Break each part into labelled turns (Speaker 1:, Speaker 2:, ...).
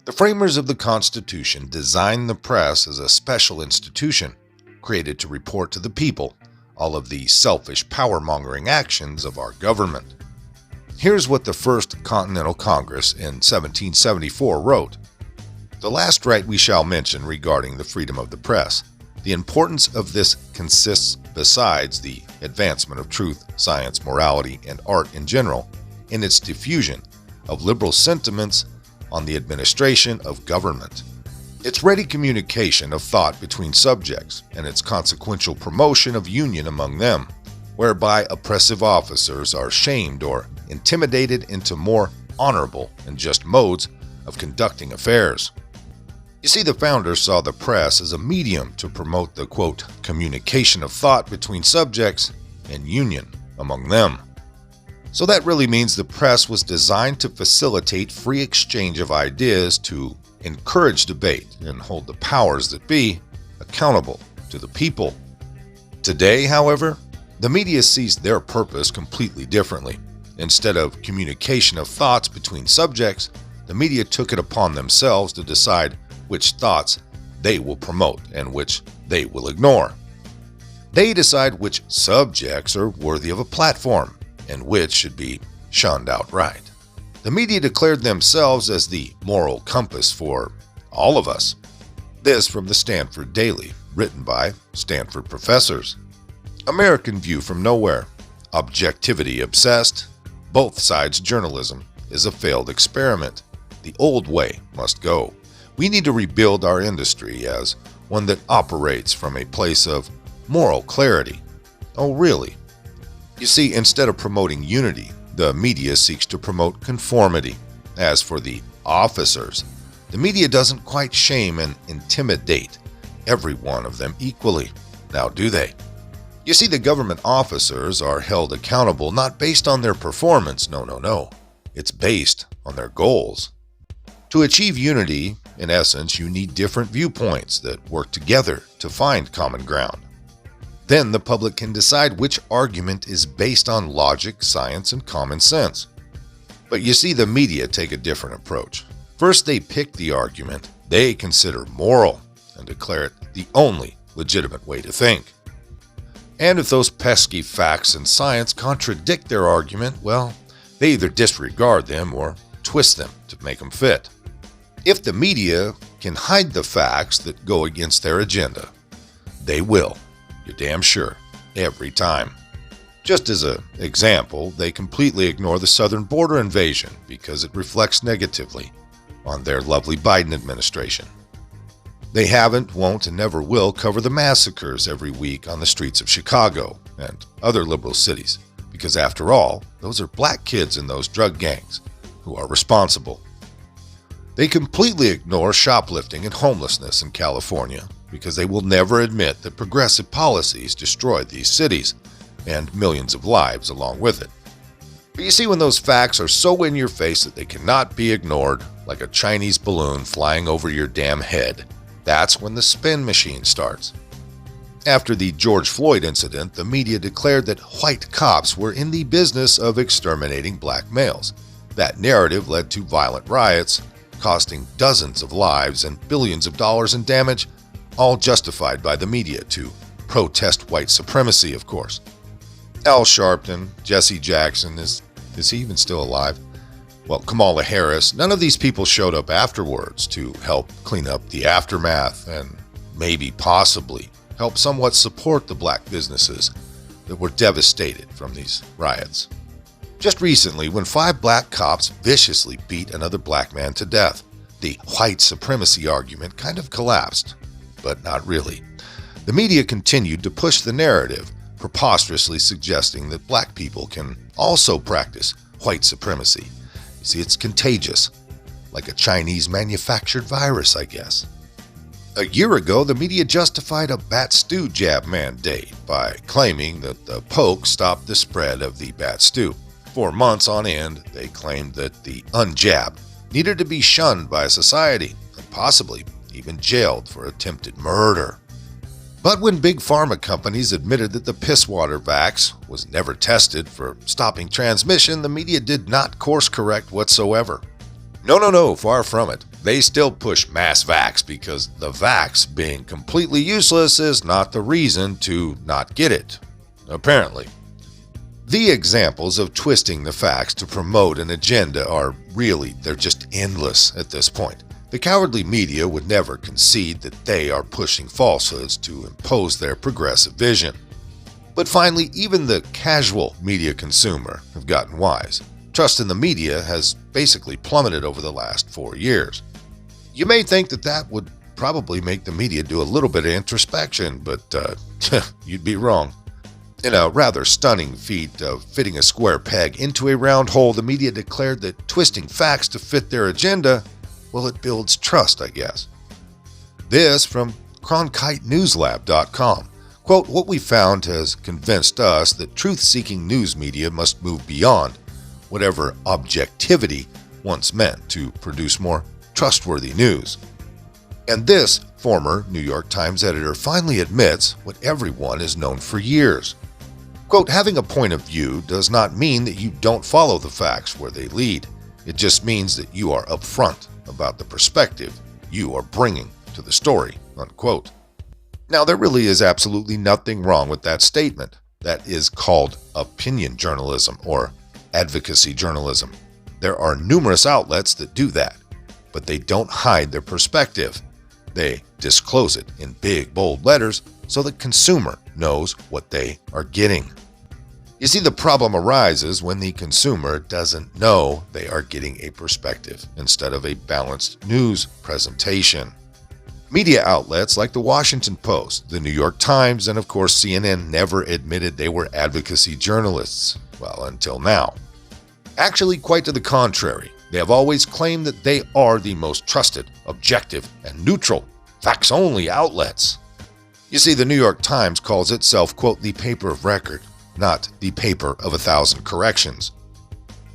Speaker 1: The framers of the Constitution designed the press as a special institution created to report to the people all of the selfish power-mongering actions of our government. Here's what the First Continental Congress in 1774 wrote. The last right we shall mention regarding the freedom of the press. The importance of this consists, besides the advancement of truth, science, morality, and art in general, in its diffusion of liberal sentiments on the administration of government, its ready communication of thought between subjects, and its consequential promotion of union among them, whereby oppressive officers are shamed or intimidated into more honorable and just modes of conducting affairs. You see, the founders saw the press as a medium to promote the, quote, communication of thought between subjects and union among them. So that really means the press was designed to facilitate free exchange of ideas, to encourage debate, and hold the powers that be accountable to the people. Today, however, the media sees their purpose completely differently. Instead of communication of thoughts between subjects, the media took it upon themselves to decide which thoughts they will promote and which they will ignore. They decide which subjects are worthy of a platform and which should be shunned outright. The media declared themselves as the moral compass for all of us. This from the Stanford Daily, written by Stanford professors. American View from Nowhere. Objectivity obsessed. Both sides journalism is a failed experiment. The old way must go. We need to rebuild our industry as one that operates from a place of moral clarity. Oh, really? You see, instead of promoting unity, the media seeks to promote conformity. As for the officers, the media doesn't quite shame and intimidate every one of them equally. Now, do they? You see, the government officers are held accountable not based on their performance. No. It's based on their goals. To achieve unity, in essence, you need different viewpoints that work together to find common ground. Then the public can decide which argument is based on logic, science, and common sense. But you see, the media take a different approach. First, they pick the argument they consider moral and declare it the only legitimate way to think. And if those pesky facts and science contradict their argument, well, they either disregard them or twist them to make them fit. If the media can hide the facts that go against their agenda, they will. You're damn sure. Every time. Just as an example, they completely ignore the southern border invasion because it reflects negatively on their lovely Biden administration. They haven't, won't, and never will cover the massacres every week on the streets of Chicago and other liberal cities, because after all, those are black kids in those drug gangs who are responsible. They completely ignore shoplifting and homelessness in California because they will never admit that progressive policies destroyed these cities and millions of lives along with it. But you see, when those facts are so in your face that they cannot be ignored, like a Chinese balloon flying over your damn head, that's when the spin machine starts. After the George Floyd incident, the media declared that white cops were in the business of exterminating black males. That narrative led to violent riots, costing dozens of lives and billions of dollars in damage, all justified by the media to protest white supremacy, of course. Al Sharpton, Jesse Jackson, is he even still alive? Well, Kamala Harris, none of these people showed up afterwards to help clean up the aftermath and maybe possibly help somewhat support the black businesses that were devastated from these riots. Just recently, when 5 black cops viciously beat another black man to death, the white supremacy argument kind of collapsed, but not really. The media continued to push the narrative, preposterously suggesting that black people can also practice white supremacy. You see, it's contagious, like a Chinese manufactured virus, I guess. A year ago, the media justified a bat stew jab mandate by claiming that the poke stopped the spread of the bat stew. For months on end, they claimed that the unjabbed needed to be shunned by society and possibly even jailed for attempted murder. But when big pharma companies admitted that the pisswater vax was never tested for stopping transmission, the media did not course correct whatsoever. No, far from it. they still push mass vax because the vax being completely useless is not the reason to not get it, apparently. The examples of twisting the facts to promote an agenda are really, they're just endless at this point. The cowardly media would never concede that they are pushing falsehoods to impose their progressive vision. But finally, even the casual media consumer have gotten wise. Trust in the media has basically plummeted over the last 4 years. You may think that that would probably make the media do a little bit of introspection, but you'd be wrong. In a rather stunning feat of fitting a square peg into a round hole, the media declared that twisting facts to fit their agenda, well, it builds trust, I guess. This from CronkiteNewsLab.com. Quote, "What we found has convinced us that truth-seeking news media must move beyond whatever objectivity once meant to produce more trustworthy news." And this former New York Times editor finally admits what everyone has known for years. Quote, "Having a point of view does not mean that you don't follow the facts where they lead. It just means that you are upfront about the perspective you are bringing to the story," unquote. Now, there really is absolutely nothing wrong with that statement. That is called opinion journalism or advocacy journalism. There are numerous outlets that do that, but they don't hide their perspective. They disclose it in big, bold letters so the consumer knows what they are getting. You see, the problem arises when the consumer doesn't know they are getting a perspective instead of a balanced news presentation. Media outlets like the Washington Post, the New York Times, and of course CNN never admitted they were advocacy journalists. Well, until now. Actually, quite to the contrary, they have always claimed that they are the most trusted, objective, and neutral, facts-only outlets. You see, the New York Times calls itself, quote, "the paper of record," not the paper of 1,000 corrections.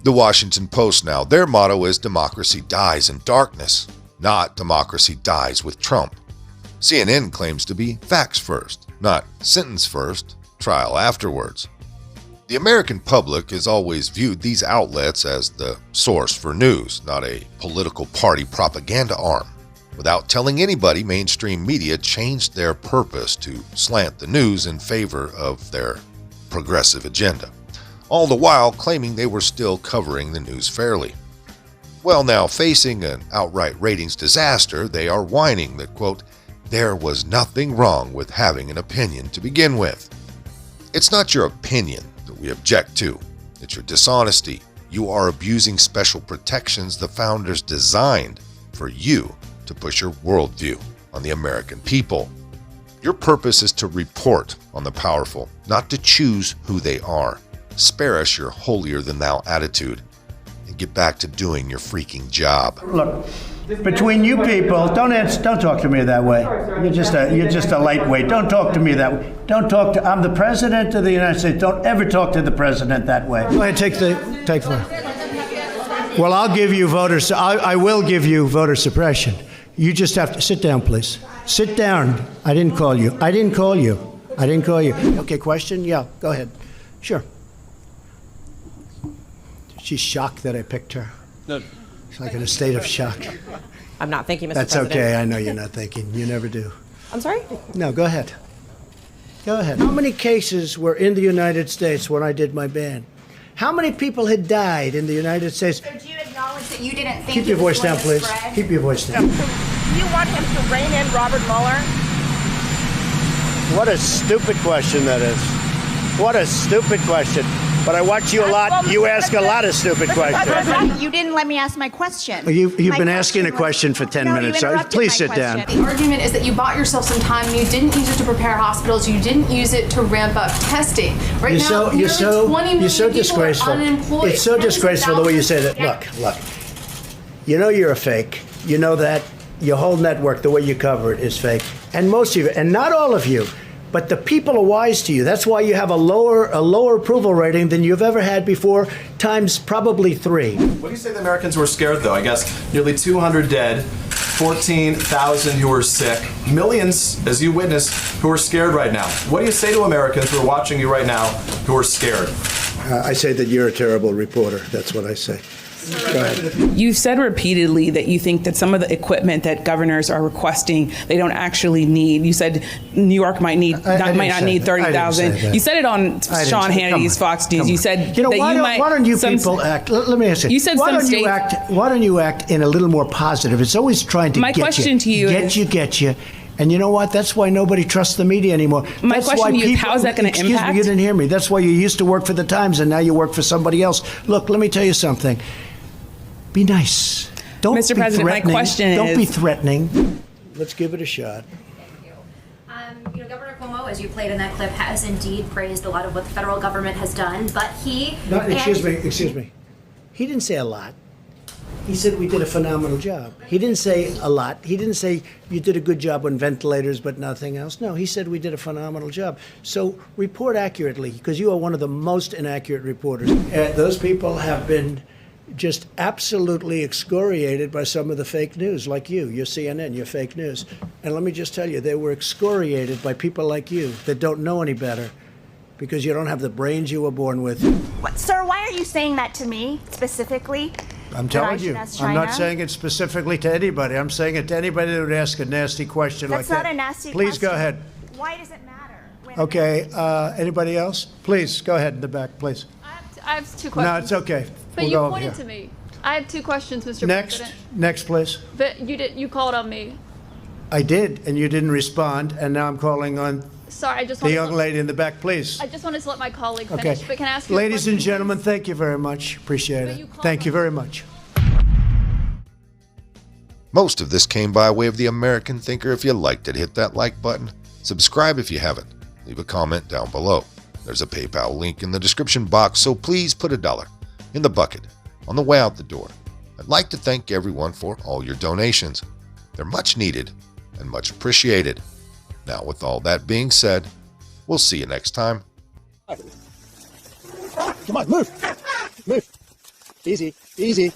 Speaker 1: The Washington Post now, their motto is "democracy dies in darkness," not "democracy dies with Trump." CNN claims to be facts first, not sentence first, trial afterwards. The American public has always viewed these outlets as the source for news, not a political party propaganda arm. Without telling anybody, mainstream media changed their purpose to slant the news in favor of their progressive agenda, all the while claiming they were still covering the news fairly. Well, now facing an outright ratings disaster, they are whining that, quote, "there was nothing wrong with having an opinion to begin with." It's not your opinion that we object to. It's your dishonesty. You are abusing special protections the founders designed for you to push your worldview on the American people. Your purpose is to report on the powerful, not to choose who they are. Spare us your holier-than-thou attitude and get back to doing your freaking job.
Speaker 2: Look, between you people, don't talk to me that way. You're just a lightweight. Don't talk to me that way. I'm the president of the United States. Don't ever talk to the president that way. Go ahead, take the. Well, I'll give you voters. I will give you voter suppression. You just have to sit down, please. Sit down. I didn't call you. Okay, question? Yeah, go ahead. Sure. She's shocked that I picked her. No. She's like in a state of shock.
Speaker 3: I'm not thinking, Mr.
Speaker 2: That's
Speaker 3: President.
Speaker 2: okay. I know you're not thinking. You never do.
Speaker 3: I'm sorry?
Speaker 2: No, go ahead. Go ahead. How many cases were in the United States when I did my ban? How many people had died in the United States?
Speaker 4: So do you acknowledge that you didn't think
Speaker 2: Keep your voice down, please. Keep your voice down.
Speaker 5: Do you want him to rein in Robert Mueller?
Speaker 2: What a stupid question that is. What a stupid question. But I watch you a lot. You ask a lot of stupid questions.
Speaker 4: You didn't let me ask my question.
Speaker 2: You've been asking a question for 10 minutes. So please sit down.
Speaker 6: The argument is that you bought yourself some time and you didn't use it to prepare hospitals. You didn't use it to ramp up testing. Right now,
Speaker 2: You're so
Speaker 6: people
Speaker 2: disgraceful.
Speaker 6: are unemployed.
Speaker 2: It's so disgraceful the way you say that. Look. You know you're a fake. You know that your whole network, the way you cover it, is fake. And most of you, and not all of you, but the people are wise to you. That's why you have a lower approval rating than you've ever had before, times probably 3.
Speaker 7: What do you say the Americans were scared, though? I guess nearly 200 dead, 14,000 who are sick, millions, as you witnessed, who are scared right now. What do you say to Americans who are watching you right now who are scared?
Speaker 2: I say that you're a terrible reporter. That's what I say.
Speaker 3: You've said repeatedly that you think that some of the equipment that governors are requesting they don't actually need. You said New York might need might not need 30,000. You said it on Sean Hannity's Fox News. You said
Speaker 2: you know,
Speaker 3: that
Speaker 2: why don't you people act? Let me ask you.
Speaker 3: You said
Speaker 2: why
Speaker 3: some
Speaker 2: don't you
Speaker 3: states.
Speaker 2: why don't you act in a little more positive? It's always trying to
Speaker 3: My
Speaker 2: get
Speaker 3: question
Speaker 2: you,
Speaker 3: to you is-
Speaker 2: get you. And you know what? That's why nobody trusts the media anymore.
Speaker 3: My
Speaker 2: That's
Speaker 3: question
Speaker 2: why
Speaker 3: to you is, how is that gonna
Speaker 2: Excuse
Speaker 3: impact?
Speaker 2: me, you didn't hear me. That's why you used to work for the Times and now you work for somebody else. Look, let me tell you something. Be nice. Don't
Speaker 3: Mr.
Speaker 2: be
Speaker 3: President, my
Speaker 2: threatening.
Speaker 3: question
Speaker 2: Don't be
Speaker 3: is-
Speaker 2: threatening. Let's give it a shot.
Speaker 8: You know, Governor Cuomo, as you played in that clip, has indeed praised a lot of what the federal government has done, but he...
Speaker 2: No, excuse me. He didn't say a lot. He said we did a phenomenal job. He didn't say a lot. He didn't say you did a good job on ventilators but nothing else. No, he said we did a phenomenal job. So report accurately, because you are one of the most inaccurate reporters. Those people have been just absolutely excoriated by some of the fake news, like you. You're CNN, you're fake news. And let me just tell you, they were excoriated by people like you that don't know any better because you don't have the brains you were born with.
Speaker 4: Sir, why are you saying that to me specifically?
Speaker 2: I'm
Speaker 4: That I
Speaker 2: telling
Speaker 4: should
Speaker 2: you,
Speaker 4: ask
Speaker 2: I'm not
Speaker 4: China?
Speaker 2: saying it specifically to anybody. I'm saying it to anybody that would ask a nasty question
Speaker 4: That's
Speaker 2: like
Speaker 4: not
Speaker 2: that.
Speaker 4: a nasty
Speaker 2: Please
Speaker 4: question.
Speaker 2: go ahead.
Speaker 4: Why does it matter?
Speaker 2: Okay, anybody else? Please, go ahead in the back, please.
Speaker 9: I have two questions.
Speaker 2: No, it's okay.
Speaker 9: But
Speaker 2: We'll
Speaker 9: you
Speaker 2: go over
Speaker 9: pointed
Speaker 2: here.
Speaker 9: to me. I have two questions, Mr.
Speaker 2: Next,
Speaker 9: President.
Speaker 2: next, please.
Speaker 9: But you called on me.
Speaker 2: I did, and you didn't respond, and now I'm calling on
Speaker 9: Sorry, I just
Speaker 2: the
Speaker 9: wanted
Speaker 2: young
Speaker 9: to,
Speaker 2: lady in the back, please.
Speaker 9: I just wanted to let my colleague
Speaker 2: Okay.
Speaker 9: finish. But can I ask you a
Speaker 2: Ladies and
Speaker 9: question,
Speaker 2: gentlemen,
Speaker 9: please?
Speaker 2: thank you very much. Appreciate
Speaker 9: But you
Speaker 2: it.
Speaker 9: called
Speaker 2: Thank you
Speaker 9: on
Speaker 2: very
Speaker 9: me.
Speaker 2: much.
Speaker 1: Most of this came by way of the American Thinker. If you liked it, hit that like button. Subscribe if you haven't. Leave a comment down below. There's a PayPal link in the description box, so please put $1 in the bucket on the way out the door. I'd like to thank everyone for all your donations. They're much needed and much appreciated. Now, with all that being said, we'll see you next time.
Speaker 2: Come on, move. Move. Easy, easy.